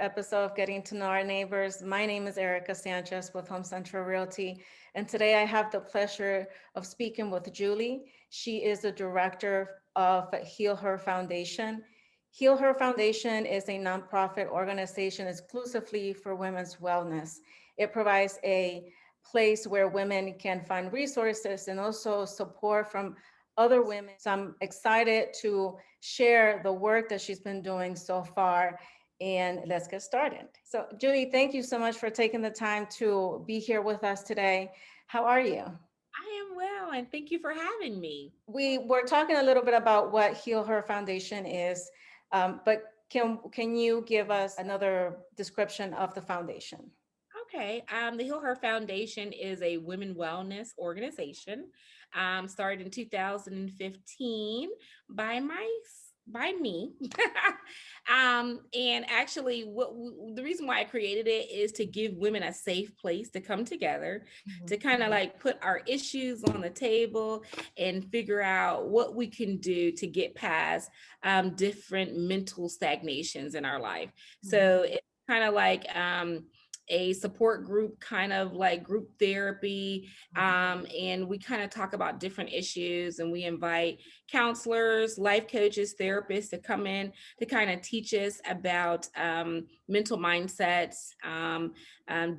episode of Getting to Know Our Neighbors. My name is Erica Sanchez with Home Central Realty, and today I have the pleasure of speaking with Julie. She is the director of Heal Her Foundation. Heal Her Foundation is a nonprofit organization exclusively for women's wellness. It provides a place where women can find resources and also support from other women. So I'm excited to share the work that she's been doing so far. And let's get started. So, Julie, thank you so much for taking the time to be here with us today. How are you? I am well, and thank you for having me. We were talking a little bit about what Heal Her Foundation is, but can you give us another description of the foundation? Okay, the Heal Her Foundation is a women wellness organization, started in 2015 by by me. And actually, the reason why I created it is to give women a safe place to come together, to Mhm. kind of like put our issues on the table and figure out what we can do to get past different mental stagnations in our life. Mhm. So it's kind of like a support group, kind of like group therapy. And we kind of talk about different issues, and we invite counselors, life coaches, therapists to come in to kind of teach us about mental mindsets,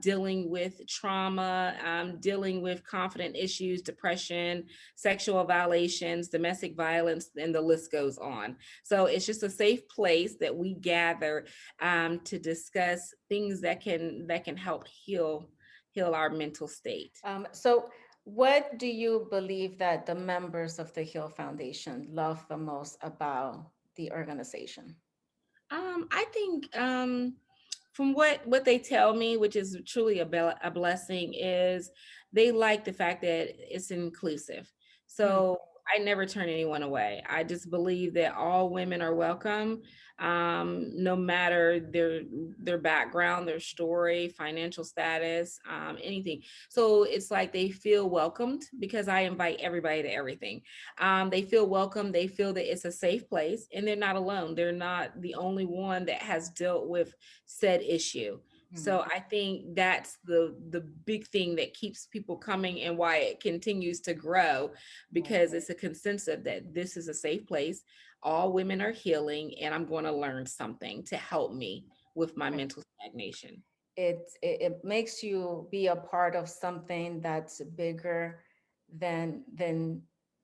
dealing with trauma, dealing with confident issues, depression, sexual violations, domestic violence, and the list goes on. So it's just a safe place that we gather to discuss things that can help heal our mental state. So, what do you believe that the members of the Heal Foundation love the most about the organization? I think from what they tell me, which is truly a blessing, is they like the fact that it's inclusive. Mm. So I never turn anyone away. I just believe that all women are welcome, no matter their background, their story, financial status, anything. So it's like they feel welcomed because I invite everybody to everything. They feel welcome. They feel that it's a safe place, and they're not alone. They're not the only one that has dealt with said issue. Mm. So I think that's the big thing that keeps people coming and why it continues to grow, Right. because it's a consensus that this is a safe place. All women are healing, and I'm going to learn something to help me with my Right. mental stagnation. It makes you be a part of something that's bigger than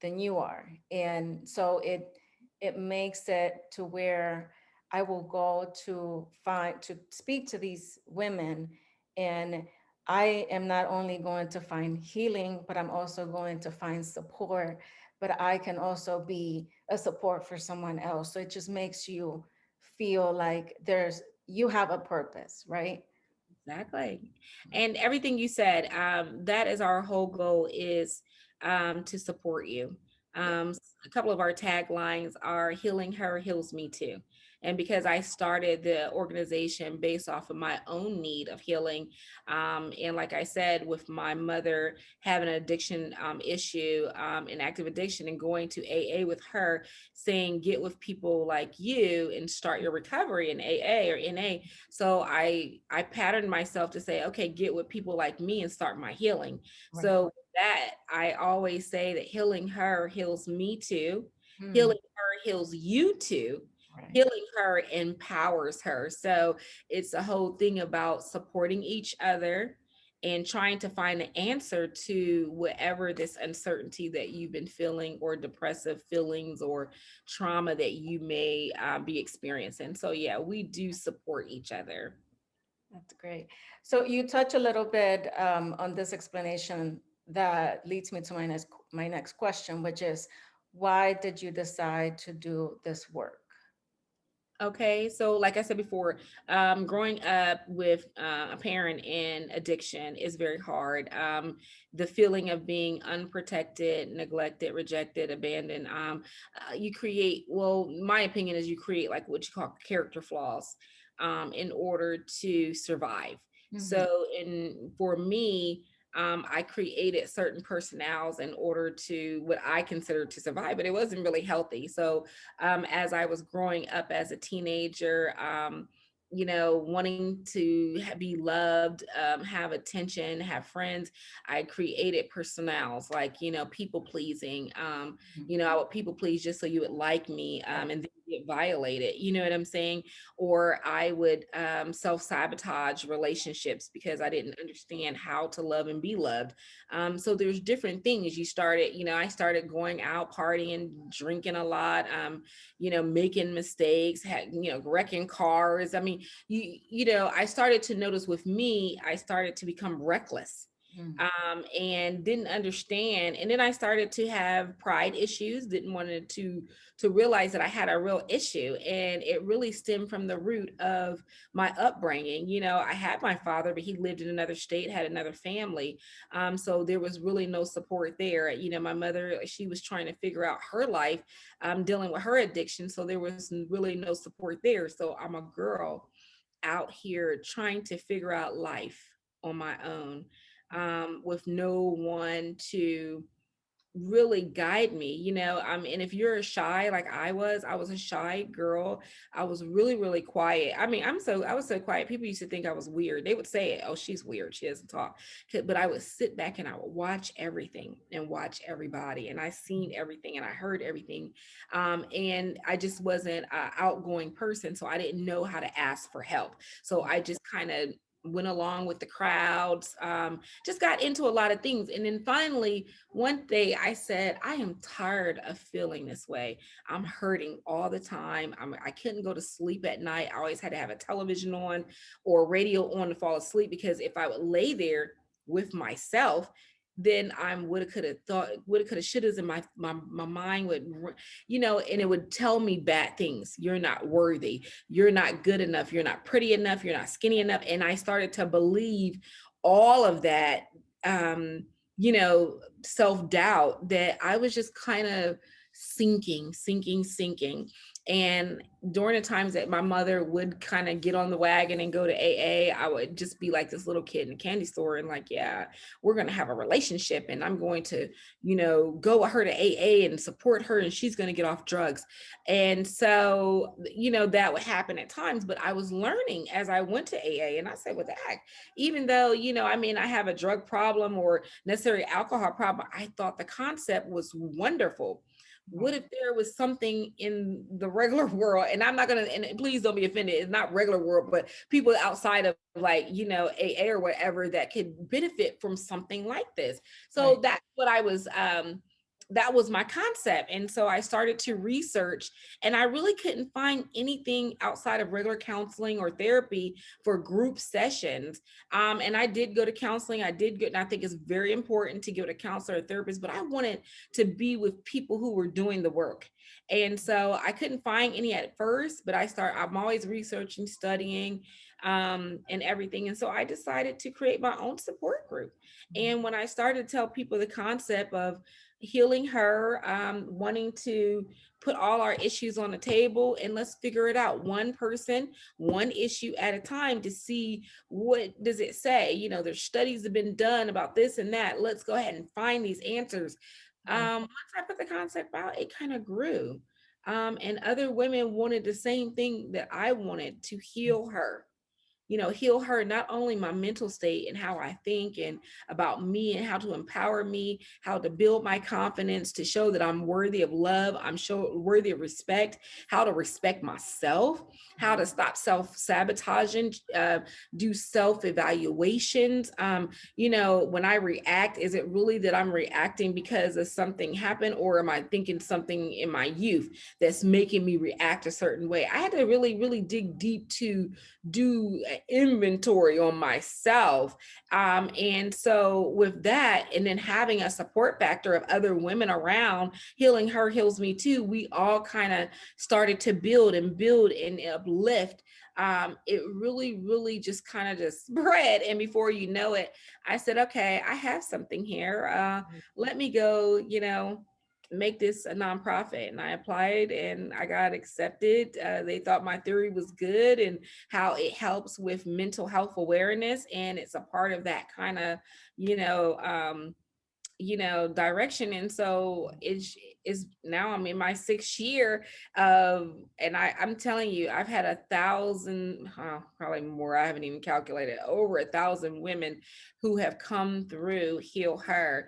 than you are, and so it makes it to where I will go to find to speak to these women, and I am not only going to find healing, but I'm also going to find support, but I can also be a support for someone else. So it just makes you feel like there's you have a purpose, right? Exactly. And everything you said, that is our whole goal, is to support you. Yeah. A couple of our taglines are healing her heals me too. And because I started the organization based off of my own need of healing, and like I said, with my mother having an addiction issue, an active addiction, and going to AA with her, saying, get with people like you and start your recovery in AA or NA. So I patterned myself to say, okay, get with people like me and start my healing. Right. So that I always say that healing her heals me too. Hmm. Healing her heals you too. Right. Healing her empowers her. So it's a whole thing about supporting each other and trying to find an answer to whatever this uncertainty that you've been feeling, or depressive feelings, or trauma that you may be experiencing. So, yeah, we do support each other. That's great. So you touch a little bit on this explanation that leads me to my next question, which is why did you decide to do this work? Okay, so like I said before, growing up with a parent in addiction is very hard. The feeling of being unprotected, neglected, rejected, abandoned, you create, well, my opinion is you create like what you call character flaws in order to survive. Mhm. So, for me, I created certain personalities in order to what I consider to survive, but it wasn't really healthy. So as I was growing up as a teenager, wanting to be loved, have attention, have friends. I created personals like, people pleasing. I would people please just so you would like me, and then get violated. You know what I'm saying? Or I would self sabotage relationships because I didn't understand how to love and be loved. So there's different things. I started going out, partying, drinking a lot. Making mistakes, wrecking cars. I mean, I started to notice with me, I started to become reckless, and didn't understand. And then I started to have pride issues, didn't want to realize that I had a real issue. And it really stemmed from the root of my upbringing. I had my father, but he lived in another state, had another family. So there was really no support there. My mother, she was trying to figure out her life, dealing with her addiction. So there was really no support there. So I'm a girl out here trying to figure out life on my own, with no one to really guide me. And if you're shy like I was a shy girl. I was really, really quiet. I mean, I was so quiet, people used to think I was weird. They would say, oh, she's weird, she doesn't talk. But I would sit back and I would watch everything and watch everybody, and I seen everything and I heard everything. And I just wasn't an outgoing person, so I didn't know how to ask for help. So I just kind of went along with the crowds, just got into a lot of things. And then finally, one day I said, I am tired of feeling this way. I'm hurting all the time. I couldn't go to sleep at night. I always had to have a television on or radio on to fall asleep, because if I would lay there with myself, then I'm woulda, coulda, thought, woulda, coulda, shouldas, and my mind would, and it would tell me bad things. You're not worthy. You're not good enough. You're not pretty enough. You're not skinny enough. And I started to believe all of that, self doubt, that I was just kind of sinking. And during the times that my mother would kind of get on the wagon and go to AA, I would just be like this little kid in a candy store and like, yeah, we're going to have a relationship and I'm going to, go with her to AA and support her and she's going to get off drugs. And so, that would happen at times, but I was learning as I went to AA, and I said, what the heck? Even though, I have a drug problem or necessarily alcohol problem, I thought the concept was wonderful. What if there was something in the regular world, and I'm not gonna, and please don't be offended, it's not regular world, but people outside of like, AA or whatever, that could benefit from something like this. So that's what that was my concept. And so I started to research, and I really couldn't find anything outside of regular counseling or therapy for group sessions. And I did go to counseling. I did go, and I think it's very important to go to counselor or therapist, but I wanted to be with people who were doing the work. And so I couldn't find any at first, but I'm always researching, studying, and everything. And so I decided to create my own support group. And when I started to tell people the concept of healing her, wanting to put all our issues on the table and let's figure it out, one person, one issue at a time, to see what does it say. There's studies have been done about this and that. Let's go ahead and find these answers. Once I put the concept out, it kind of grew. And other women wanted the same thing that I wanted, to heal her, heal her, not only my mental state and how I think and about me and how to empower me, how to build my confidence, to show that I'm worthy of love, worthy of respect, how to respect myself, how to stop self-sabotaging, do self-evaluations. When I react, is it really that I'm reacting because of something happened, or am I thinking something in my youth that's making me react a certain way? I had to really, really dig deep to do inventory on myself. And so with that, and then having a support factor of other women around, healing her heals me too, we all kind of started to build and uplift. It really, really just kind of just spread. And before you know it, I said, okay, I have something here. Let me go, make this a nonprofit. And I applied and I got accepted. They thought my theory was good and how it helps with mental health awareness. And it's a part of that kind of, direction. And so is now I'm in my 6th year of, and I'm telling you, I've had 1,000, probably more. I haven't even calculated, over 1,000 women who have come through Heal Her.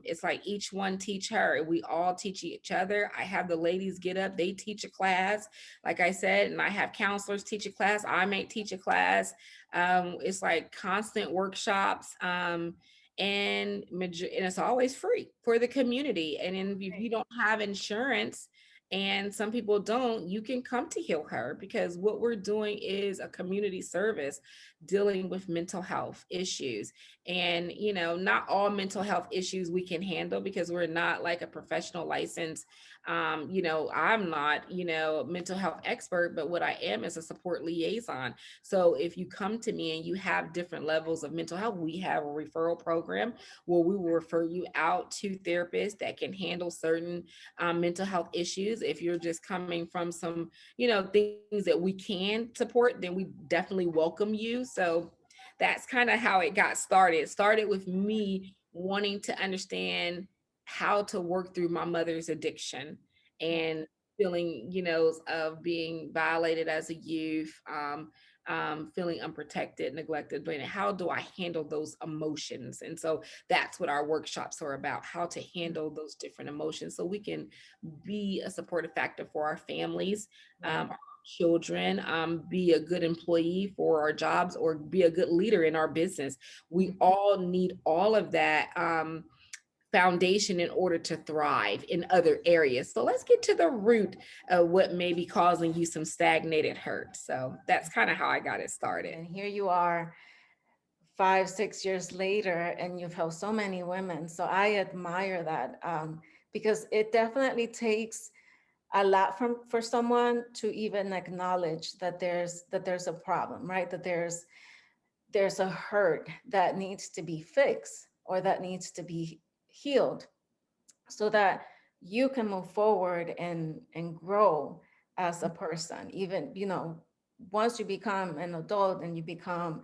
It's like each one teach her. We all teach each other. I have the ladies get up, they teach a class, like I said, and I have counselors teach a class. I may teach a class. It's like constant workshops. And it's always free for the community. And if Right. you don't have insurance, and some people don't, you can come to Heal Her, because what we're doing is a community service dealing with mental health issues. And not all mental health issues we can handle, because we're not like a professional license. I'm not mental health expert, but what I am is a support liaison. So if you come to me and you have different levels of mental health, we have a referral program where we will refer you out to therapists that can handle certain mental health issues. If you're just coming from some, things that we can support, then we definitely welcome you. So that's kind of how it got started. It started with me wanting to understand how to work through my mother's addiction, and feeling, of being violated as a youth, feeling unprotected, neglected, but how do I handle those emotions? And so that's what our workshops are about: how to handle those different emotions, so we can be a supportive factor for our families, Right. our children, be a good employee for our jobs, or be a good leader in our business. We all need all of that. Foundation in order to thrive in other areas. So let's get to the root of what may be causing you some stagnated hurt. So that's kind of how I got it started. And here you are 5, 6 years later, and you've helped so many women. So I admire that, because it definitely takes a lot from for someone to even acknowledge that there's a problem, right? That there's a hurt that needs to be fixed or that needs to be healed, so that you can move forward and grow as a person. Even, once you become an adult and you become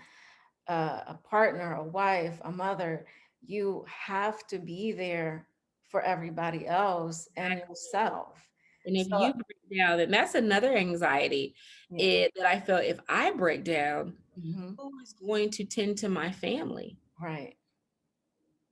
a partner, a wife, a mother, you have to be there for everybody else and yourself. And if So you break down, then that's another anxiety, yeah. that I felt: if I break down, Hmm. who is going to tend to my family? Right.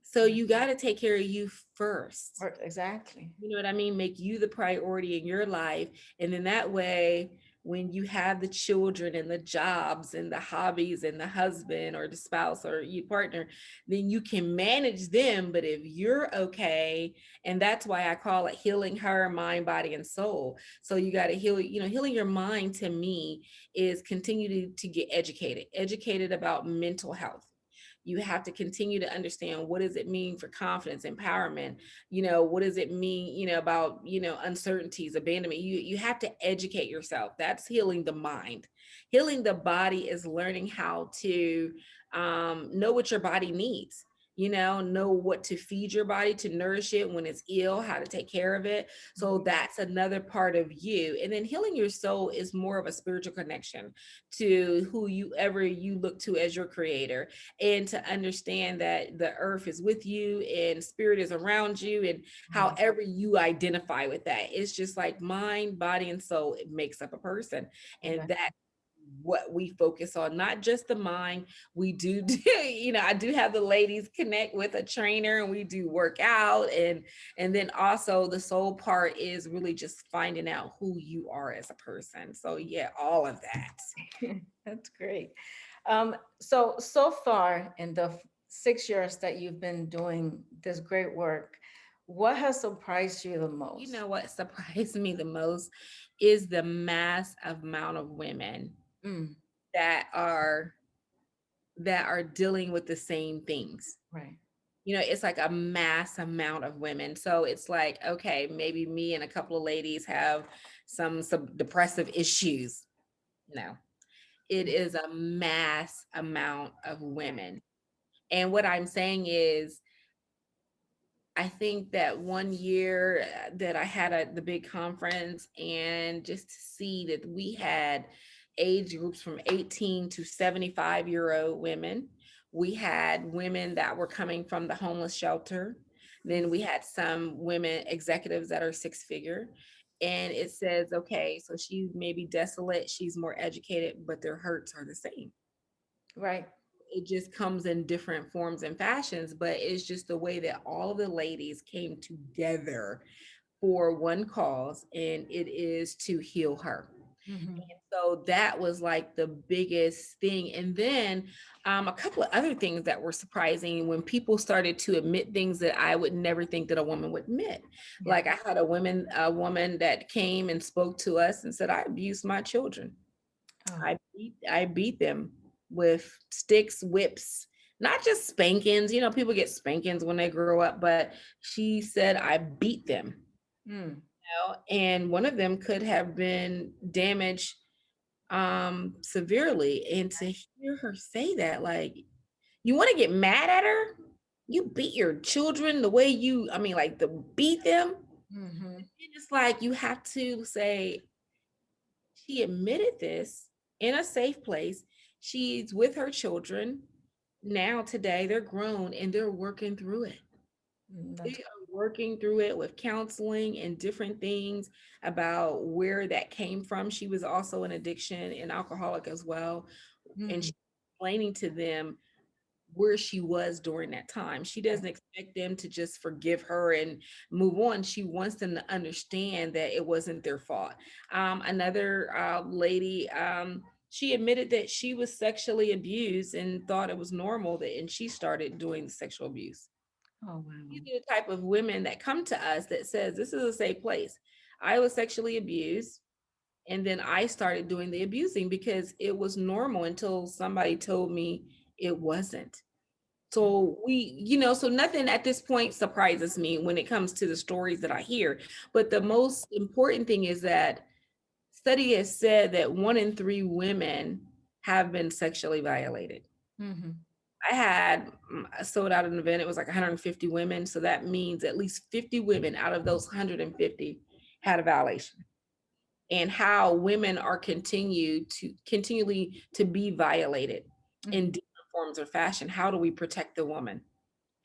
So Yeah. you got to take care of you first. Exactly. You know what I mean? Make you the priority in your life. And then that way, when you have the children and the jobs and the hobbies and the husband or the spouse or your partner, then you can manage them. But if you're okay, and that's why I call it healing her mind, body, and soul. So you got to heal, healing your mind to me is continue to get educated about mental health. You have to continue to understand, what does it mean for confidence, empowerment? What does it mean, about, uncertainties, abandonment? You have to educate yourself. That's healing the mind. Healing the body is learning how to know what your body needs. Know what to feed your body to nourish it when it's ill, how to take care of it. So that's another part of you. And then healing your soul is more of a spiritual connection to who you ever you look to as your creator, and to understand that the earth is with you and spirit is around you, and Right. however you identify with that, it's just like mind, body, and soul. It makes up a person. And Exactly. that what we focus on, not just the mind. We do I do have the ladies connect with a trainer, and we do work out, and then also the soul part is really just finding out who you are as a person. So yeah, all of that. That's great. So far in the 6 years that you've been doing this great work, what has surprised you the You most? know what surprised me the most is the mass amount of women Mm, that are dealing with the same things. right. It's like a mass amount of women. So it's like, okay, maybe me and a couple of ladies have some depressive issues. No, it is a mass amount of women. And what I'm saying is, I think that one year, that I had the big conference, and just to see that we had age groups from 18 to 75-year-old women. We had women that were coming from the homeless shelter. Then we had some women executives that are six figure. And it says, okay, so she's maybe desolate, she's more educated, but their hurts are the same. Right. It just comes in different forms and fashions, but it's just the way that all of the ladies came together for one cause, and it is to heal her. Mhm. So that was like the biggest thing. And then a couple of other things that were surprising when people started to admit things that I would never think that a woman would admit. Yeah. Like I had a woman that came and spoke to us and said, I abused my children. Oh. I beat them with sticks, whips, not just spankings. People get spankings when they grow up, but she said I beat them. Mm. And one of them could have been damaged severely. And to hear her say that, like, you want to get mad at her? You beat your children the way I mean, like, to beat them. Mhm. And it's like you have to say, she admitted this in a safe place. She's with her children now. Today they're grown and they're working through it. Mm, They that's. are working through it with counseling and different things about where that came from. She was also an addiction and alcoholic as well. And Mm. she's explaining to them where she was during that time. She Right. doesn't expect them to just forgive her and move on. She wants them to understand that it wasn't their fault. Another lady, she admitted that she was sexually abused and thought it was normal that, and she started doing the sexual abuse. Oh These wow. are the type of women that come to us that says this is a safe place. I was sexually abused, and then I started doing the abusing because it was normal until somebody told me it wasn't. So so nothing at this point surprises me when it comes to the stories that I hear. But the most important thing is that study has said that 1 in 3 women have been sexually violated. Mhm. I sold out an event. It was like 150 women. So that means at least 50 women out of those 150 had a violation. And how women are continually to be violated in Mhm. different forms or fashion. How do we protect the woman?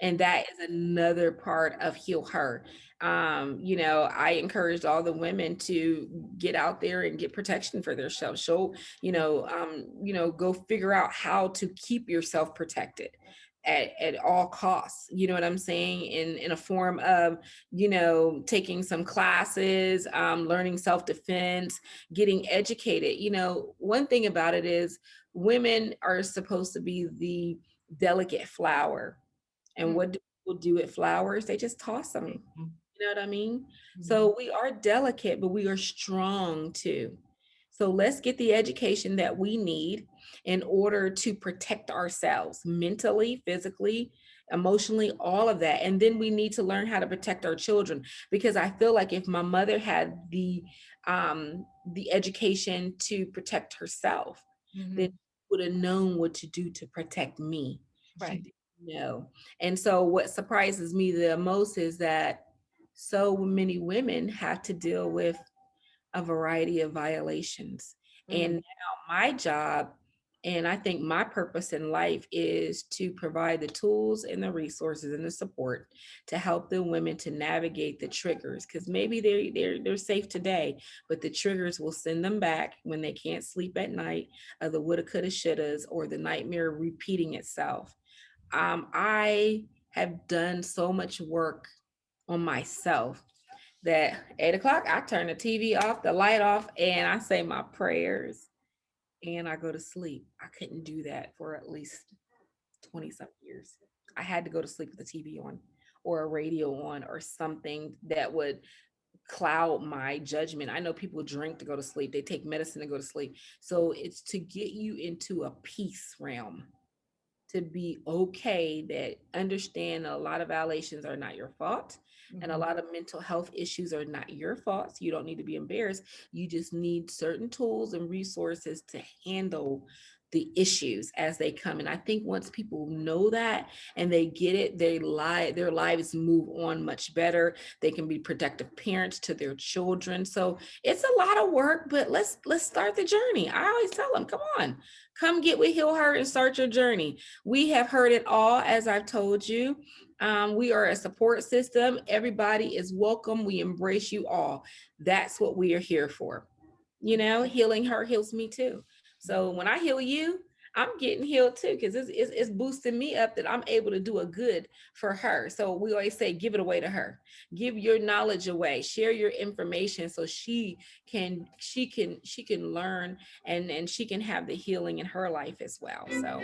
And that is another part of heal her. I encouraged all the women to get out there and get protection for themselves. So go figure out how to keep yourself protected at all costs. You know what I'm saying? In a form of taking some classes, learning self-defense, getting educated. One thing about it is women are supposed to be the delicate flower, and Mm. what do people do with flowers? They just toss them. Mhm. You know what I mean? Mhm. So we are delicate, but we are strong too. So let's get the education that we need in order to protect ourselves mentally, physically, emotionally, all of that. And then we need to learn how to protect our children, because I feel like if my mother had the education to protect herself, then Mhm. she would have known what to do to protect me. She Right. didn't know. And so what surprises me the most is that so many women have to deal with a variety of violations. And Mm. now my job, and I think my purpose in life, is to provide the tools and the resources and the support to help the women to navigate the triggers, because maybe they're safe today, but the triggers will send them back when they can't sleep at night, of the woulda coulda shouldas, or the nightmare repeating itself. I have done so much work on myself that 8 o'clock, I turn the TV off, the light off, and I say my prayers and I go to sleep. I couldn't do that for at least 20 some years. I had to go to sleep with the TV on or a radio on or something that would cloud my judgment. I know people drink to go to sleep, they take medicine to go to sleep. So it's to get you into a peace realm, to be okay, that understand a lot of violations are not your fault, and a Mhm. lot of mental health issues are not your fault. So you don't need to be embarrassed. You just need certain tools and resources to handle the issues as they come. And I think once people know that and they get it, their lives move on much better. They can be productive parents to their children. So it's a lot of work, but let's start the journey. I always tell them, come on, come get with Heal Her and start your journey. We have heard it all, as I've told you. We are a support system. Everybody is welcome. We embrace you all. That's what we are here for. Healing her heals me too. So when I heal you, I'm getting healed too, because it's boosting me up that I'm able to do a good for her. So we always say, give it away to her. Give your knowledge away. Share your information so she can learn and she can have the healing in her life as well. So